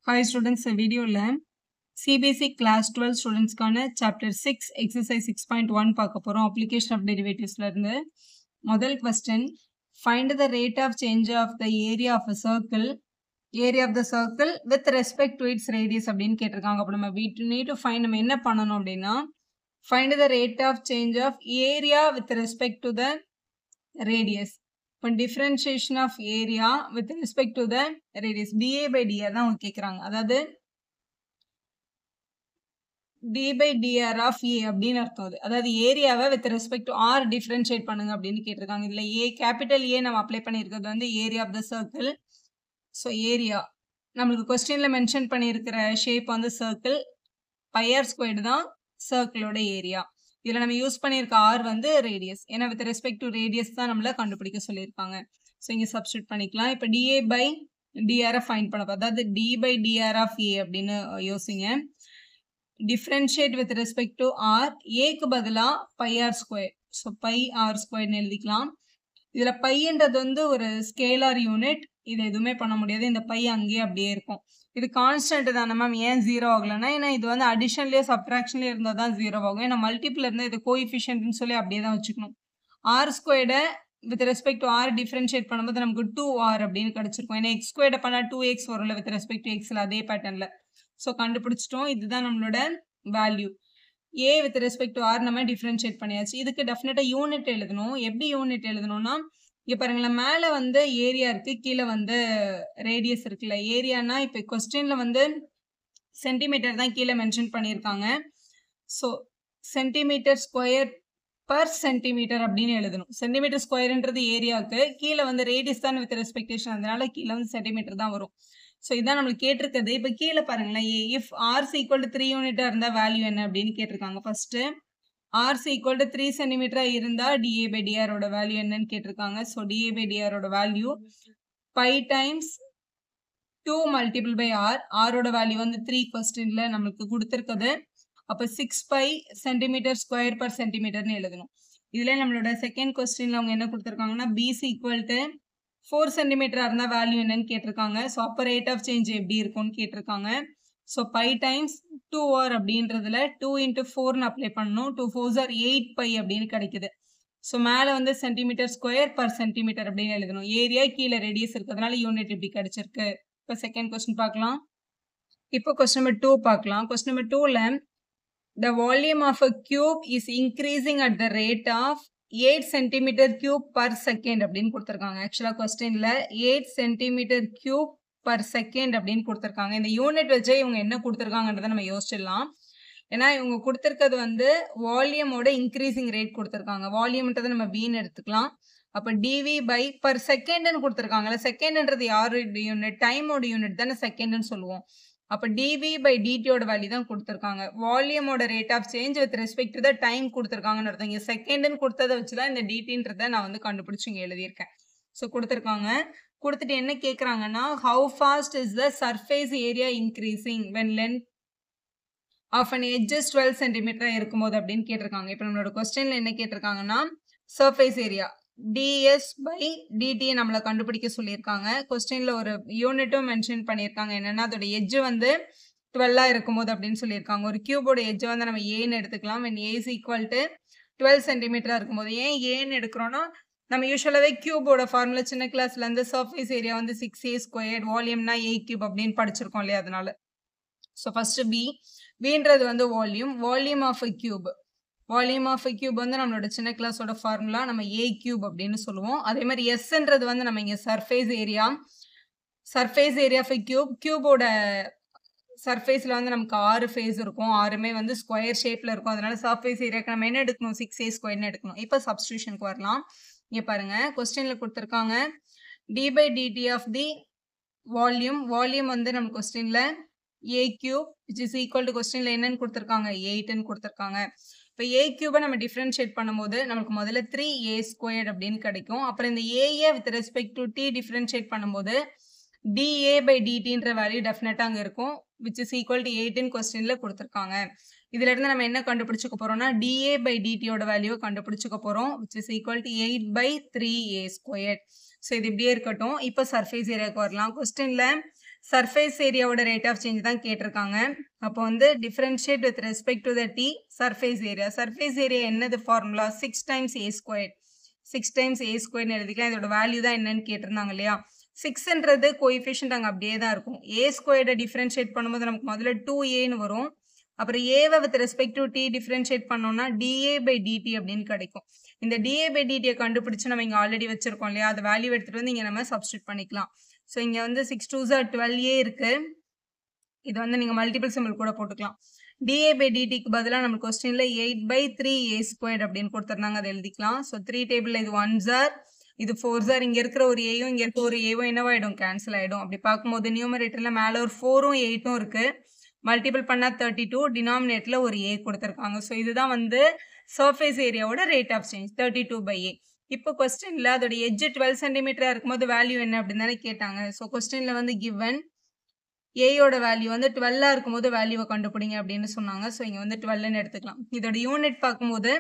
Hi students, video CBSE class 12 students chapter 6 exercise 6.1 application of derivatives model question, find the rate of change of the area of a circle with respect to its radius we need to find find the rate of change of area with respect to the radius. Differentiation of area with respect to the radius dA by dr தான் கேக்குறாங்க. அதாவது d by dr of a அப்படினு அர்த்தம் அது. அதாவது ஏரியாவை with respect to r differentiate பண்ணுங்க அப்படினு கேட்டிருக்காங்க. இதுல a capital A நம்ம அப்ளை பண்ணியிருக்கிறது வந்து area of the circle. So area நமக்கு क्वेश्चनல மென்ஷன் பண்ணியிருக்கிற ஷேப் வந்து circle, pi r squared தான் circle-ஓட ஏரியா. இதுல நம்ம யூஸ் பண்ணியிருக்க r வந்து ரேடியஸ். ஏன்னா with respect to radius தான் நம்மள கண்டுபிடிக்க சொல்லியிருக்காங்க. ஸோ இங்க சப்ஸ்டியூட் பண்ணிக்கலாம். இப்போ dA by dr ஃபைண்ட் பண்ண அதாவது d by dr of a அப்படின்னு யோசிங்க. Differentiate with respect to r, aக்கு பதிலா pi r square. So pi r square எழுதிக்கலாம். இதுல பைன்றது வந்து ஒரு ஸ்கேலார் யூனிட். இது எதுவுமே பண்ண முடியாது. இந்த பை அங்கேயே அப்படியே இருக்கும். இது கான்ஸ்டன்ட் தானே மேம், ஏன் ஜீரோ ஆகலன்னா ஏன்னா இது வந்து அடிஷன்லயோ சப்ட்ராக்ஷன்லயோ இருந்தால் தான் ஜீரோ ஆகும். ஏன்னா மல்டிபிள் இருந்தால் இது கோஎஃபிஷியன்ட்னு சொல்லி அப்படியே தான் வச்சுக்கணும். ஆர் ஸ்கொயர்டை with respect to R differentiate பண்ணும்போது நமக்கு 2r அப்படின்னு கிடைச்சிருக்கும். ஏன்னா எக்ஸ் ஸ்கொயர்டை பண்ணால் 2x வரும்ல வித் ரெஸ்பெக்ட் டு எக்ஸில் அதே பேட்டர்னில். ஸோ கண்டுபிடிச்சிட்டோம். இதுதான் நம்மளோட value. A with respect to R நம்ம டிஃபரன்ஷியேட் பண்ணியாச்சு. இதுக்கு டெஃபினட்டாக யூனிட் எழுதணும். எப்படி யூனிட் எழுதணும்னா இங்க பாருங்களேன், மேல வந்து ஏரியா இருக்கு, கீழே வந்து ரேடியஸ் இருக்குல்ல. ஏரியானா இப்ப கொஸ்டின்ல வந்து சென்டிமீட்டர் தான் கீழே மென்ஷன் பண்ணியிருக்காங்க. So centimetre square per centimetre அப்படின்னு எழுதணும். சென்டிமீட்டர் ஸ்கொயர்ன்றது ஏரியாவுக்கு, கீழே வந்து ரேடியஸ் தான் வித் ரெஸ்பெக்டேஷன், அதனால கீழே வந்து சென்டிமீட்டர் தான் வரும். ஸோ இதான் நம்மளுக்கு கேட்டிருக்கிறது. இப்போ கீழே பாருங்களேன், இஃப் ஆர்ஸ் ஈக்குவல் டு 3 யூனிட்டா இருந்தா வேல்யூ என்ன அப்படின்னு கேட்டிருக்காங்க. ஃபர்ஸ்ட் ஆர்ஸ் ஈக்குவல் டு 3 சென்டிமீட்டரா இருந்தா dA by dr ஓட வேல்யூ என்னன்னு கேட்டிருக்காங்க. ஸோ dA by dr ஓட value pi times 2 multiple by R. ஆரோட வேல்யூ வந்து 3 கொஸ்டின்ல நம்மளுக்கு கொடுத்துருக்குது. அப்போ 6 பை சென்டிமீட்டர் ஸ்கொயர் பர் சென்டிமீட்டர்னு எழுதணும். இதுல நம்மளோட செகண்ட் கொஸ்டின்ல அவங்க என்ன கொடுத்துருக்காங்கன்னா பிசி ஈக்குவல் டு 4 சென்டிமீட்டரா இருந்தா வேல்யூ என்னன்னு கேட்டிருக்காங்க. ஸோ அப்போ ரேட் ஆஃப் சேஞ்ச் எப்படி இருக்கும்னு கேட்டிருக்காங்க. ஸோ பை டைம்ஸ் 2r அப்படின்றதுல 2 into 4ன்னு அப்ளை பண்ணணும். 2 4s are 8 பை அப்படின்னு கிடைக்குது. ஸோ மேலே வந்து சென்டிமீட்டர் ஸ்கொயர் பர் சென்டிமீட்டர் அப்படின்னு எழுதணும். ஏரியா கீழே ரேடியஸ் இருக்கிறதுனால யூனிட் இப்படி கிடைச்சிருக்கு. இப்போ செகண்ட் கொஸ்டின் பார்க்கலாம். இப்போ கொஸ்டின் நம்பர் 2 பார்க்கலாம். கொஸ்டின் நம்பர் 2ல the volume of a cube is increasing at the rate of 8 centimeter cube per second அப்படின்னு கொடுத்துருக்காங்க. ஆக்சுவலாக கொஸ்டின்ல 8 centimeter cube பர் செகண்ட் அப்படின்னு கொடுத்துருக்காங்க. இந்த யூனிட் வச்சே இவங்க என்ன கொடுத்துருக்காங்கன்றதை நம்ம யோசிச்சிடலாம். ஏன்னா இவங்க கொடுத்துருக்கிறது வந்து வால்யூமோட இன்க்ரீசிங் ரேட் கொடுத்துருக்காங்க. வால்யூம்ன்றதை நம்ம வீண் எடுத்துக்கலாம். அப்போ டிவி பை பர் செகண்ட்னு கொடுத்துருக்காங்கல்ல. செகண்ட்ன்றது யாரோட யூனிட்? டைமோட யூனிட் தானே செகண்ட்னு சொல்லுவோம். அப்போ டிவி பை டிடியோட வேல்யூ தான் கொடுத்துருக்காங்க. வால்யூமோட rate of change with respect to the time கொடுத்துருக்காங்கன்னு அர்த்தம். இங்கே செகண்ட்னு கொடுத்ததை வச்சு தான் இந்த டிடின்றதை நான் வந்து கண்டுபிடிச்சி இங்கே எழுதியிருக்கேன். ஸோ கொடுத்துருக்காங்க. கொடுத்துட்டு என்ன கேட்குறாங்கன்னா how fast is the surface area increasing when length of an edges 12 சென்டிமீட்டராக இருக்கும்போது அப்படின்னு கேட்டிருக்காங்க. இப்போ நம்மளோட கொஸ்டின்ல என்ன கேட்டிருக்காங்கன்னா surface area DS by DT நம்மளை கண்டுபிடிக்க சொல்லியிருக்காங்க. கொஸ்டின்ல ஒரு யூனிட்டும் மென்ஷன் பண்ணியிருக்காங்க. என்னன்னா அதோட எட்ஜ் வந்து 12 இருக்கும்போது அப்படின்னு சொல்லியிருக்காங்க. ஒரு கியூபோட எட்ஜ் வந்து நம்ம ஏன்னு எடுத்துக்கலாம். When A is equal to 12 சென்டிமீட்டரா இருக்கும்போது. ஏன் ஏன்னு எடுக்கிறோன்னா நம்ம யூஸ்வலாகவே கியூபோட ஃபார்முலா சின்ன கிளாஸ்ல இருந்து சர்ஃபேஸ் ஏரியா வந்து 6a ஸ்கொயர், வால்யூம்னா a கியூப் அப்படின்னு படிச்சிருக்கோம் இல்லையா, அதனால. ஸோ ஃபர்ஸ்ட் வின்றது வந்து volume of a cube. Volume of a cube வந்து நம்மளோட சின்ன கிளாஸோட ஃபார்முலா நம்ம a கியூப் அப்படின்னு சொல்லுவோம். அதே மாதிரி எஸ்ன்றது வந்து நம்ம இங்கே surface area of a cube. கியூபோட சர்ஃபேஸில் வந்து நமக்கு 6 ஃபேஸ் இருக்கும். 6மே வந்து ஸ்கொயர் ஷேப்பில் இருக்கும். அதனால சர்ஃபேஸ் ஏரியாவுக்கு நம்ம என்ன எடுக்கணும்? 6a ஸ்கொயர்னு எடுக்கணும். இப்போ சப்ஸ்டியூஷனுக்கு வரலாம். இங்கே பாருங்க, கொஸ்டின்ல கொடுத்துருக்காங்க D by DT of the volume வந்து நம்ம கொஸ்டின்ல A cube which is equal to கொஸ்டின்ல என்னன்னு கொடுத்துருக்காங்க? 8ன்னு கொடுத்துருக்காங்க. இப்போ ஏ கியூபை நம்ம டிஃபரன்ஷியேட் பண்ணும்போது நமக்கு முதல்ல 3a ஸ்கொயர் அப்படின்னு கிடைக்கும். அப்புறம் இந்த A with respect to T differentiate பண்ணும்போது dA by dtன்ற வேல்யூ டெஃபினட்டா அங்க இருக்கும், which is equal to 8 இன் கொஸ்டின்ல கொடுத்துருக்காங்க. இதுல இருந்து நம்ம என்ன கண்டுபிடிச்சுக்க போறோம்னா dA by dt ஓட வேல்யூ கண்டுபிடிச்சுக்க போறோம், which is equal to 8 by 3a squared. So இது இப்படியே இருக்கட்டும். இப்போ சர்ஃபேஸ் ஏரியாவுக்கு வரலாம். கொஸ்டின்ல சர்ஃபேஸ் ஏரியாவோட ரேட் ஆஃப் சேஞ்ச் தான் கேட்டிருக்காங்க. அப்போ வந்து differentiate with respect to the T surface area. Surface area என்னது formula? 6 times A square. 6 times A ஸ்கொயர்னு எழுதிக்கலாம். இதோட வேல்யூ தான் என்னன்னு கேட்டிருந்தாங்க இல்லையா? 6ன்றது கோஎஃபிஷியன்ட் அங்கே அப்படியே தான் இருக்கும். ஏ ஸ்கொயர்டை டிஃபரன்ஷியேட் பண்ணும்போது நமக்கு முதல்ல 2ஏன்னு வரும். அப்புறம் ஏவை with respect to T differentiate பண்ணோம்னா டிஏ பை டிடி அப்படின்னு கிடைக்கும். இந்த டிஏ பை டிடியை கண்டுபிடிச்சு நம்ம இங்கே ஆல்ரெடி வச்சிருக்கோம் இல்லையா? அது வேல்யூ எடுத்துகிட்டு வந்து இங்கே நம்ம சப்ஸ்டியூட் பண்ணிக்கலாம். ஸோ இங்கே வந்து 6 2s are 12a இருக்கு. இது வந்து நீங்கள் மல்டிபிள் சிம்பிள் கூட போட்டுக்கலாம். டிஏ பை டிடிக்கு பதிலாக நம்ம கொஸ்டினில் 8/3a ஸ்கொயர்ட் அப்படின்னு கொடுத்துருந்தாங்க, அதை எழுதிக்கலாம். ஸோ 3 டேபிளில் இது 1s are, இது 4s are, இங்கே இருக்கிற ஒரு ஏயும் இங்கே இருக்கிற ஒரு ஏவும் என்னவாயிடும்? கேன்சல் ஆகிடும். அப்படி பார்க்கும்போது நியூமரேட்டரில் மேலே ஒரு 4ம் 8ம் இருக்குது. மல்டிபிள் பண்ணால் 32, டினாமினேட்டில் ஒரு ஏ கொடுத்துருக்காங்க. ஸோ இதுதான் வந்து சர்ஃபேஸ் ஏரியாவோட ரேட் ஆஃப் சேஞ்ச் 32/a. இப்போ கொஸ்டினில் அதோட எட்ஜ் 12 சென்டிமீட்டராக இருக்கும்போது வேல்யூ என்ன அப்படின்னு தானே கேட்டாங்க. ஸோ கொஸ்டினில் வந்து கிவன் ஏயோட வேல்யூ வந்து 12 இருக்கும்போது வேல்யூவை கண்டுபிடிங்க அப்படின்னு சொன்னாங்க. ஸோ இங்கே வந்து 12ன்னு எடுத்துக்கலாம். இதோட யூனிட் பார்க்கும்போது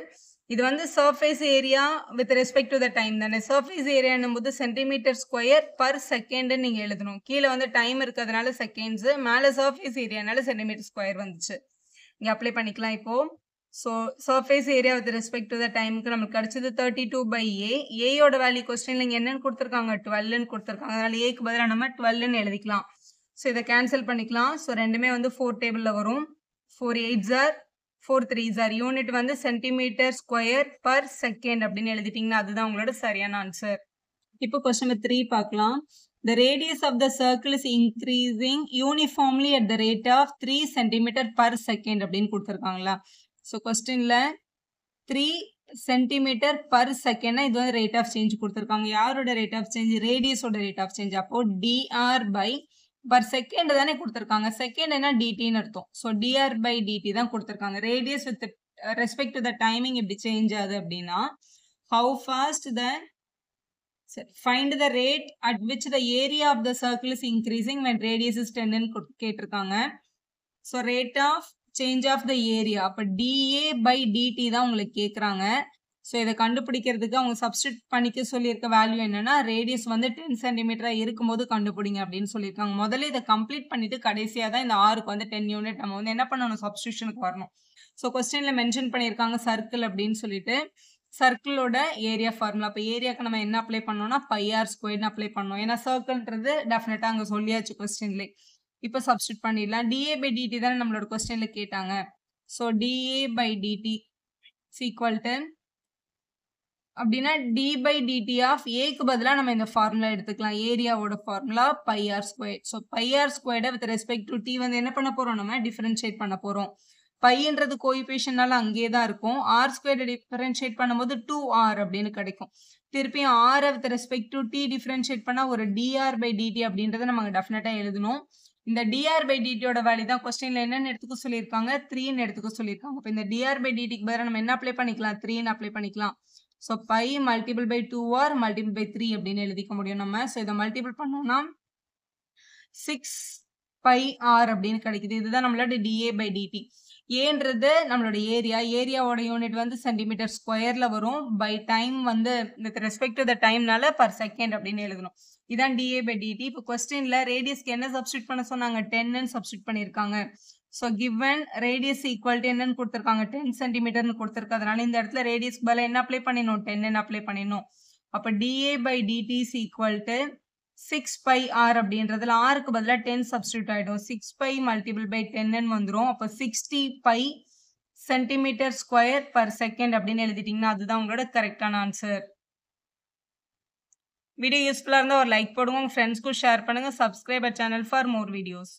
இது வந்து surface area with respect to the time தானே. சர்ஃபேஸ் ஏரியான்னும் போது சென்டிமீட்டர் ஸ்கொயர் பர் செகண்ட்னு நீங்கள் எழுதணும். கீழே வந்து டைம் இருக்கிறதுனால செகண்ட்ஸு, மேலே சர்ஃபேஸ் ஏரியானால சென்டிமீட்டர் ஸ்கொயர் வந்துச்சு. இங்கே அப்ளை பண்ணிக்கலாம் இப்போது. So surface area with respect to த டைமுக்கு நமக்கு கிடச்சது 32/a. ஏயோட வேல்யூ கொஸ்டினில் இங்கே என்னன்னு கொடுத்துருக்காங்க? 12ன்னு கொடுத்துருக்காங்க. அதனால் ஏக்கு பதிலாக நம்ம 12ன்னு எழுதிக்கலாம். ஸோ இதை கேன்சல் பண்ணிக்கலாம். ஸோ ரெண்டுமே வந்து 4 டேபிளில் வரும். 4 8s are, 4 3s are. Unit வந்து சென்டிமீட்டர் ஸ்கொயர் பர் செகண்ட் அப்படின்னு எழுதிட்டிங்கன்னா அதுதான் உங்களோட சரியான ஆன்சர். இப்போ கொஸ்டின் நம்பர் 3 பார்க்கலாம். The radius of the circle is increasing uniformly at the rate of 3 centimeter per second அப்படின்னு கொடுத்துருக்காங்களா? ஸோ கொஸ்டினில் 3 சென்டிமீட்டர் பர் செகண்ட்னா இது வந்து ரேட் ஆஃப் சேஞ்ச் கொடுத்துருக்காங்க. யாரோட ரேட் ஆஃப் சேஞ்ச்? ரேடியஸோட ரேட் ஆஃப் சேஞ்ச். அப்போ டிஆர் பை பர் செகண்ட் தானே கொடுத்துருக்காங்க. செகண்ட் என்ன? டிடின்னு அர்த்தம். ஸோ டிஆர் பை டிடி தான் கொடுத்துருக்காங்க. Radius with respect to the timing எப்படி சேஞ்ச் ஆகுது அப்படின்னா how fast the find the rate at which the area of the circle is increasing when radius is 10ன்னு கேட்டிருக்காங்க. ஸோ rate of change of the area, அப்போ DA by DT தான் உங்களுக்கு கேட்குறாங்க. ஸோ இதை கண்டுபிடிக்கிறதுக்கு அவங்க சப்ஸ்டியூட் பண்ணிக்க சொல்லியிருக்க வேல்யூ என்னன்னா ரேடியஸ் வந்து 10 சென்டிமீட்டராக இருக்கும்போது கண்டுபிடிங்க அப்படின்னு சொல்லியிருக்காங்க. முதல்ல இதை கம்ப்ளீட் பண்ணிட்டு கடைசியாக தான் இந்த ஆருக்கு வந்து 10 யூனிட் நம்ம வந்து என்ன பண்ணணும்? சப்ஸ்டியூஷனுக்கு வரணும். ஸோ கொஸ்டினில் மென்ஷன் பண்ணியிருக்காங்க சர்க்கிள் அப்படின்னு சொல்லிட்டு. சர்க்கிளோட ஏரியா ஃபார்முலா. அப்போ ஏரியாவுக்கு நம்ம என்ன அப்ளை பண்ணோம்னா πr ஸ்கொயர்னு அப்ளை பண்ணோம். ஏன்னா சர்க்கிள்ன்றது டெஃபினட்டாக அங்கே சொல்லியாச்சு கொஸ்டின்லே. இப்போ சப்ஸ்டியூட் பண்ணிடலாம். டிஏ பை டிடி தானே நம்மளோட கொஸ்டினில் கேட்டாங்க. So DA by DT equal to அப்படின்னா டி பை டிடி ஆஃப் ஏக்கு பதிலாக நம்ம இந்த ஃபார்முலா எடுத்துக்கலாம். ஏரியாவோட formula πr square. So πr ஸ்கொயர்டை வித் ரெஸ்பெக்ட் டு டி வந்து என்ன பண்ண போகிறோம்? நம்ம டிஃபரன்ஷியேட் பண்ண போகிறோம். பையன்றது கோஎஃபிஷியன்ட்னால அங்கேயே தான் இருக்கும். ஆர் ஸ்கொயர்டை டிஃபரன்ஷியேட் பண்ணும்போது 2r அப்படின்னு கிடைக்கும். திருப்பியும் ஆரை with respect to T differentiate பண்ணால் ஒரு டிஆர் பை டிடி அப்படின்றத நம்ம டெஃபினட்டாக எழுதணும். இந்த டிஆர் பை டிடியோட வேல்யூ தான் கொஸ்டினில் என்னென்னு எடுத்துக்க சொல்லியிருக்காங்க? 3ன்னு எடுத்துக்க சொல்லியிருக்காங்க. இப்போ இந்த டிஆர் பை டிடிக்கு பதிலாக நம்ம என்ன அப்ளை பண்ணிக்கலாம்? 3ன்னு அப்ளை பண்ணிக்கலாம். So pi multiple by 2r multiple by 3 அப்படின்னு எழுதிக்க முடியும் நம்ம. ஸோ இதை மல்டிபிள் பண்ணோம்னா 6πr அப்படின்னு கிடைக்குது. இதுதான் நம்மளோட டிஏ பை டிடி. ஏன்றது நம்மளோட ஏரியாவோட யூனிட் வந்து சென்டிமீட்டர் ஸ்கொயரில் வரும். பை டைம் வந்து வித் ரெஸ்பெக்ட் டு த டைம்னால பர் செகண்ட் அப்படின்னு எழுதணும். இதான் டிஏ பை டிடி. இப்போ கொஸ்டினில் ரேடியஸ்க்கு என்ன சப்ஸ்டியூட் பண்ண சொன்னாங்க? 10ன்னு சப்ஸ்டியூட் பண்ணியிருக்காங்க. So given radius equal to என்னன்னு கொடுத்துருக்காங்க? 10 சென்டிமீட்டர்னு கொடுத்துருக்கிறதுனால இந்த இடத்துல ரேடியஸ்க்கு பதிலாக என்ன அப்ளை பண்ணிடணும்? 10ன்னு அப்ளை பண்ணிடணும். அப்போ DA by DT is equal to 6πr அப்படின்றதுல ஆருக்கு பதிலாக 10 சப்ஸ்டியூட் ஆகிடும். 6π மல்டிபிள் பை 10ன்னு வந்துடும். அப்போ 60π சென்டிமீட்டர் ஸ்கொயர் பர் செகண்ட் அப்படின்னு எழுதிட்டிங்கன்னா அதுதான் உங்களோட கரெக்டான ஆன்சர். வீடியோ யூஸ்ஃபுல்லாக இருந்தால் ஒரு லைக் போடுங்க, உங்கள் ஃப்ரெண்ட்ஸ்க்கும் ஷேர் பண்ணுங்கள். Subscribe channel for more videos.